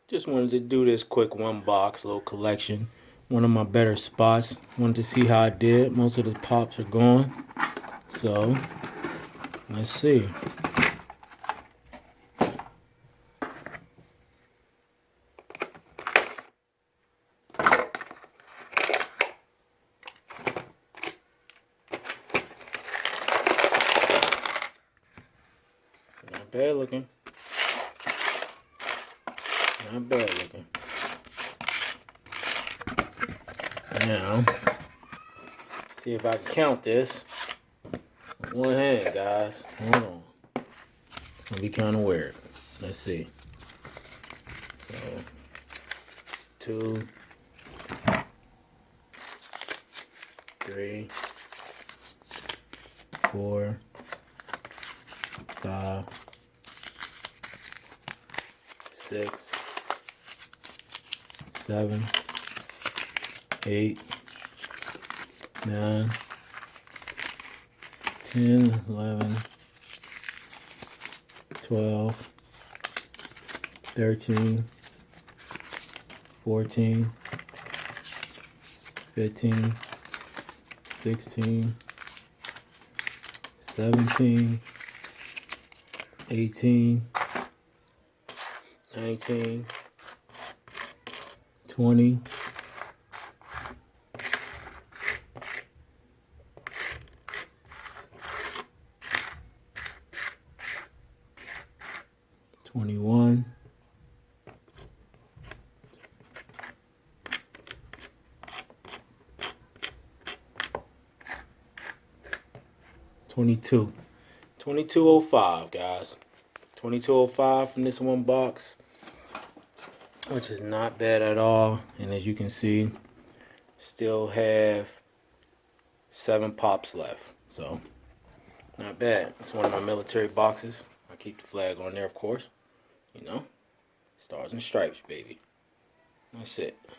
Just wanted to do this quick one box little collection. One of my better spots. Wanted to see how I did. Most of the pops are gone. So, let's see. Not bad looking. Not bad looking. Now, see if I can count this with one hand, guys. Hold on. It's gonna be kind of weird. Let's see. So, 2, 3, 4, 5, 6, 7, 8, 9, 10, 11, 12, 13, 14, 15, 16, 17, 18, 19, 20, 21, 22. 2205, guys. 2205 from this one box, which is not bad at all. And as you can see, still have 7 pops left. So, not bad. It's one of my military boxes. I keep the flag on there, of course. You know, stars and stripes, baby. That's it.